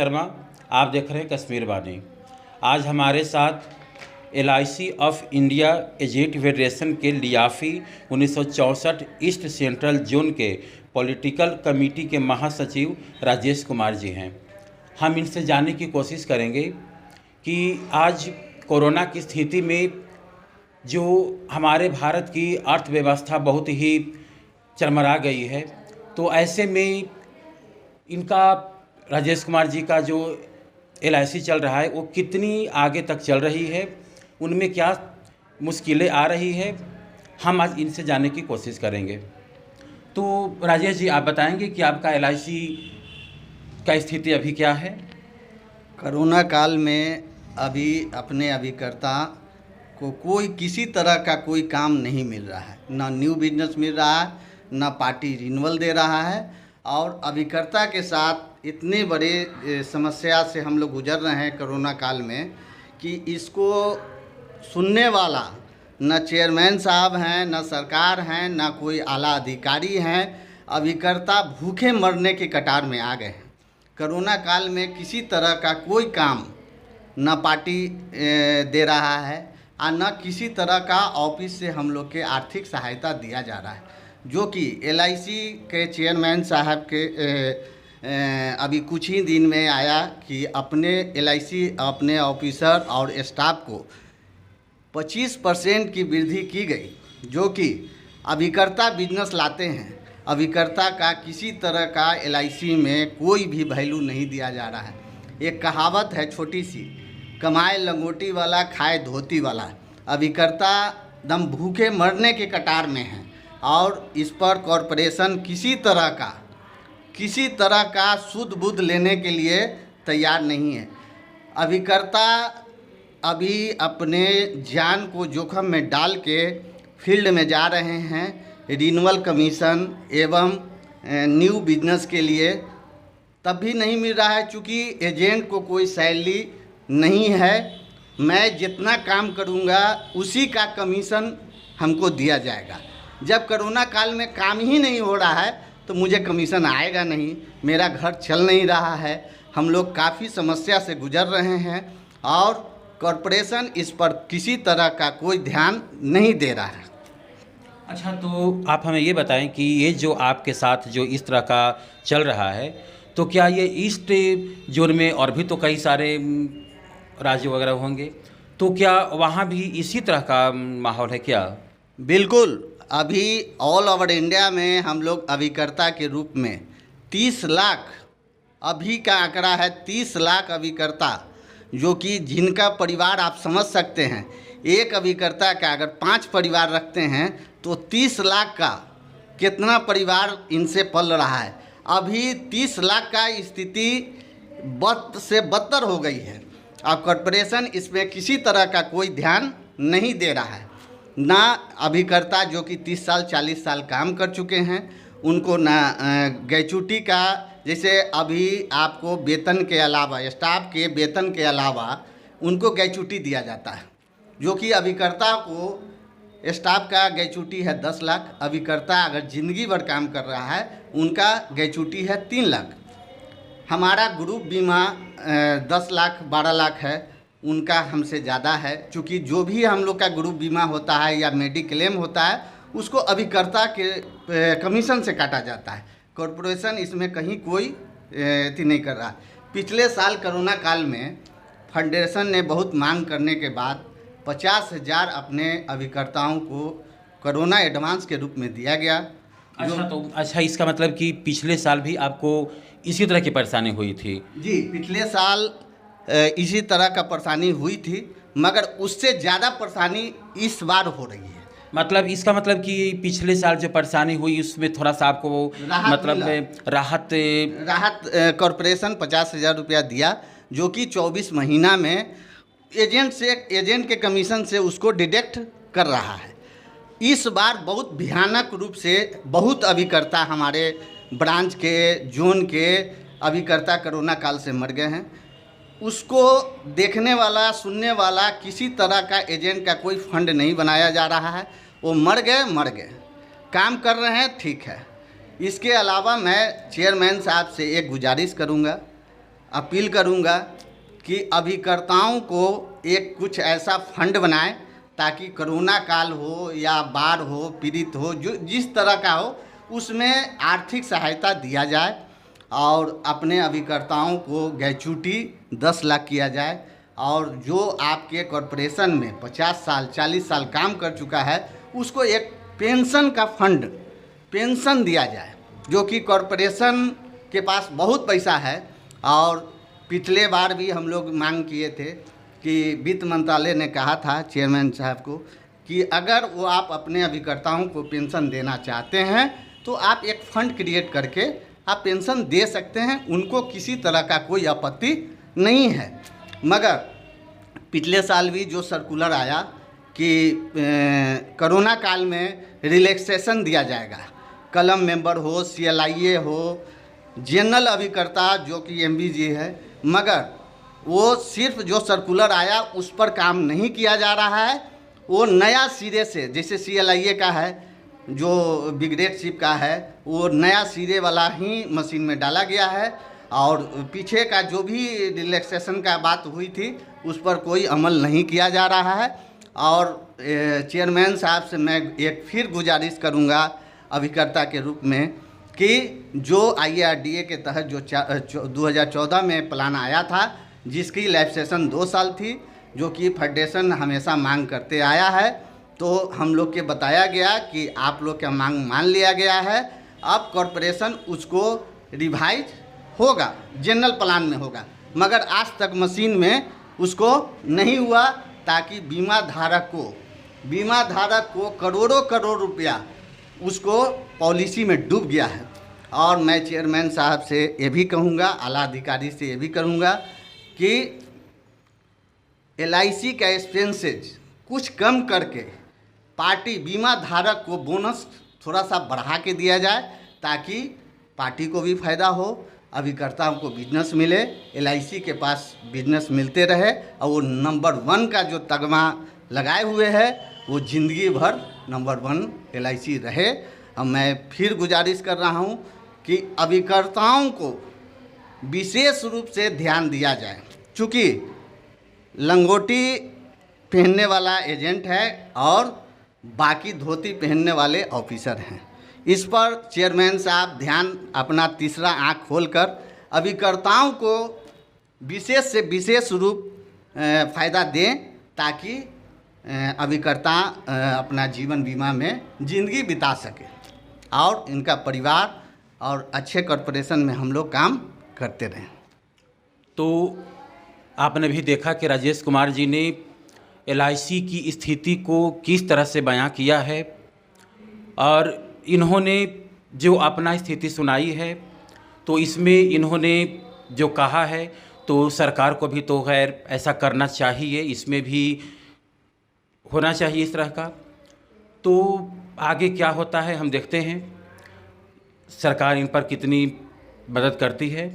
शर्मा, आप देख रहे हैं कश्मीर वाणी। आज हमारे साथ LIC of India agent federation के लियाफ़ी 1964 ईस्ट सेंट्रल जोन के पॉलिटिकल कमेटी के महासचिव राजेश कुमार जी हैं। हम इनसे जानने की कोशिश करेंगे कि आज कोरोना की स्थिति में जो हमारे भारत की अर्थव्यवस्था बहुत ही चरमरा गई है, तो ऐसे में इनका राजेश कुमार जी का जो LIC चल रहा है वो कितनी आगे तक चल रही है, उनमें क्या मुश्किलें आ रही है, हम आज इनसे जानने की कोशिश करेंगे। तो राजेश जी, आप बताएंगे कि आपका LIC का स्थिति अभी क्या है? कोरोना काल में अभी अपने अभिकर्ता को कोई किसी तरह का कोई काम नहीं मिल रहा है, ना न्यू बिजनेस मिल रहा है, ना पार्टी रिन्यूअल दे रहा है। और अभिकर्ता के साथ इतने बड़े समस्या से हम लोग गुजर रहे हैं कोरोना काल में कि इसको सुनने वाला न चेयरमैन साहब हैं, न सरकार हैं, न कोई आला अधिकारी हैं। अभिकर्ता भूखे मरने की कतार में आ गए हैं। कोरोना काल में किसी तरह का कोई काम न पार्टी दे रहा है और न किसी तरह का ऑफिस से हम लोग के आर्थिक सहायता दिया जा रहा है, जो कि LIC के चेयरमैन साहब के अभी कुछ ही दिन में आया कि अपने LIC अपने ऑफिसर और स्टाफ को 25% की वृद्धि की गई, जो कि अभिकर्ता बिजनेस लाते हैं। अभिकर्ता का किसी तरह का LIC में कोई भी वैल्यू नहीं दिया जा रहा है। एक कहावत है छोटी सी, कमाए लंगोटी वाला खाए धोती वाला। अभिकर्ता दम भूखे मरने के कतार में है और इस पर कॉरपोरेशन किसी तरह का सुध बुध लेने के लिए तैयार नहीं है। अभिकर्ता अभी अपने जान को जोखिम में डाल के फील्ड में जा रहे हैं रिन्यूअल कमीशन एवं न्यू बिजनेस के लिए, तब भी नहीं मिल रहा है चूँकि एजेंट को कोई सैलरी नहीं है। मैं जितना काम करूँगा उसी का कमीशन हमको दिया जाएगा। जब कोरोना काल में काम ही नहीं हो रहा है तो मुझे कमीशन आएगा नहीं, मेरा घर चल नहीं रहा है। हम लोग काफ़ी समस्या से गुजर रहे हैं और कॉरपोरेशन इस पर किसी तरह का कोई ध्यान नहीं दे रहा है। अच्छा, तो आप हमें ये बताएं कि ये जो आपके साथ जो इस तरह का चल रहा है, तो क्या ये ईस्ट जोन में और भी तो कई सारे राज्य वगैरह होंगे, तो क्या वहाँ भी इसी तरह का माहौल है क्या? बिल्कुल, अभी ऑल ओवर इंडिया में हम लोग अभिकर्ता के रूप में 30 लाख, अभी का आंकड़ा है 30 लाख अभिकर्ता, जो कि जिनका परिवार आप समझ सकते हैं। एक अभिकर्ता का अगर 5 परिवार रखते हैं तो 30 लाख का कितना परिवार इनसे पल रहा है। अभी 30 लाख का स्थिति बद से बदतर हो गई है। अब कॉरपोरेशन इसमें किसी तरह का कोई ध्यान नहीं दे रहा है। ना अभिकर्ता जो कि 30 साल 40 साल काम कर चुके हैं उनको ना ग्रेच्युटी का, जैसे अभी आपको वेतन के अलावा, स्टाफ के वेतन के अलावा उनको ग्रेच्युटी दिया जाता है, जो कि अभिकर्ता को स्टाफ का ग्रेच्युटी है 10 लाख। अभिकर्ता अगर ज़िंदगी भर काम कर रहा है उनका ग्रेच्युटी है 3 लाख। हमारा ग्रुप बीमा 10 लाख 12 लाख है, उनका हमसे ज़्यादा है, क्योंकि जो भी हम लोग का ग्रुप बीमा होता है या मेडिक्लेम होता है उसको अभिकर्ता के कमीशन से काटा जाता है। कॉरपोरेशन इसमें कहीं कोई अथी नहीं कर रहा। पिछले साल कोरोना काल में फेडरेशन ने बहुत मांग करने के बाद 50,000 अपने अभिकर्ताओं को कोरोना एडवांस के रूप में दिया गया। अच्छा, इसका मतलब कि पिछले साल भी आपको इसी तरह की परेशानी हुई थी? जी, पिछले साल इसी तरह का परेशानी हुई थी, मगर उससे ज़्यादा परेशानी इस बार हो रही है। मतलब इसका मतलब कि पिछले साल जो परेशानी हुई उसमें थोड़ा सा आपको राहत कॉरपोरेशन 50,000 रुपया दिया, जो कि 24 महीना में एजेंट के कमीशन से उसको डिडक्ट कर रहा है। इस बार बहुत भयानक रूप से बहुत अभिकर्ता हमारे ब्रांच के जोन के अभिकर्ता कोरोना काल से मर गए हैं। उसको देखने वाला सुनने वाला किसी तरह का एजेंट का कोई फंड नहीं बनाया जा रहा है। वो मर गए, काम कर रहे हैं, ठीक है। इसके अलावा मैं चेयरमैन साहब से एक गुजारिश करूंगा, अपील करूंगा कि अभिकर्ताओं को एक कुछ ऐसा फंड बनाए ताकि कोरोना काल हो या बाढ़ हो, पीड़ित हो, जो जिस तरह का हो उसमें आर्थिक सहायता दिया जाए और अपने अभिकर्ताओं को ग्रेच्युटी 10 लाख किया जाए। और जो आपके कॉरपोरेशन में 50 साल 40 साल काम कर चुका है उसको एक पेंशन का फंड, पेंशन दिया जाए, जो कि कॉरपोरेशन के पास बहुत पैसा है। और पिछले बार भी हम लोग मांग किए थे कि वित्त मंत्रालय ने कहा था चेयरमैन साहब को कि अगर वो आप अपने अभिकर्ताओं को पेंशन देना चाहते हैं तो आप एक फंड क्रिएट करके आप पेंशन दे सकते हैं, उनको किसी तरह का कोई आपत्ति नहीं है। मगर पिछले साल भी जो सर्कुलर आया कि कोरोना काल में रिलैक्सेशन दिया जाएगा, कलम मेंबर हो, CLIA हो, जनरल अभिकर्ता जो कि MBG है, मगर वो सिर्फ जो सर्कुलर आया उस पर काम नहीं किया जा रहा है। वो नया सिरे से, जैसे CLIA का है, जो बिग्रेडशिप का है, वो नया सिरे वाला ही मशीन में डाला गया है। और पीछे का जो भी रिलैक्सेशन का बात हुई थी उस पर कोई अमल नहीं किया जा रहा है। और चेयरमैन साहब से मैं एक फिर गुजारिश करूंगा अभिकर्ता के रूप में कि जो IRDA के तहत जो 2014 में प्लान आया था, जिसकी लाइफ सेशन 2 साल थी, जो कि फेडरेशन हमेशा मांग करते आया है, तो हम लोग के बताया गया कि आप लोग का मांग मान लिया गया है। अब कॉरपोरेशन उसको रिवाइज होगा, जनरल प्लान में होगा, मगर आज तक मशीन में उसको नहीं हुआ, ताकि बीमा धारक को करोड़ों करोड़ रुपया उसको पॉलिसी में डूब गया है। और मैं चेयरमैन साहब से ये भी कहूँगा, आला अधिकारी से ये भी कहूँगा कि LIC का एक्सपेंसेज कुछ कम करके पार्टी बीमा धारक को बोनस थोड़ा सा बढ़ा के दिया जाए, ताकि पार्टी को भी फायदा हो, अभिकर्ताओं को बिजनेस मिले, LIC के पास बिजनेस मिलते रहे और वो नंबर 1 का जो तगमा लगाए हुए है वो ज़िंदगी भर नंबर 1 LIC रहे। अब मैं फिर गुजारिश कर रहा हूँ कि अभिकर्ताओं को विशेष रूप से ध्यान दिया जाए, चूँकि लंगोटी पहनने वाला एजेंट है और बाकी धोती पहनने वाले ऑफिसर हैं। इस पर चेयरमैन साहब ध्यान अपना तीसरा आँख खोलकर अभिकर्ताओं को विशेष से विशेष रूप फ़ायदा दें, ताकि अभिकर्ता अपना जीवन बीमा में ज़िंदगी बिता सके और इनका परिवार और अच्छे कॉरपोरेशन में हम लोग काम करते रहें। तो आपने भी देखा कि राजेश कुमार जी ने LIC की स्थिति को किस तरह से बयां किया है और इन्होंने जो अपना स्थिति सुनाई है, तो इसमें इन्होंने जो कहा है तो सरकार को भी तो खैर ऐसा करना चाहिए, इसमें भी होना चाहिए इस तरह का। तो आगे क्या होता है हम देखते हैं, सरकार इन पर कितनी मदद करती है।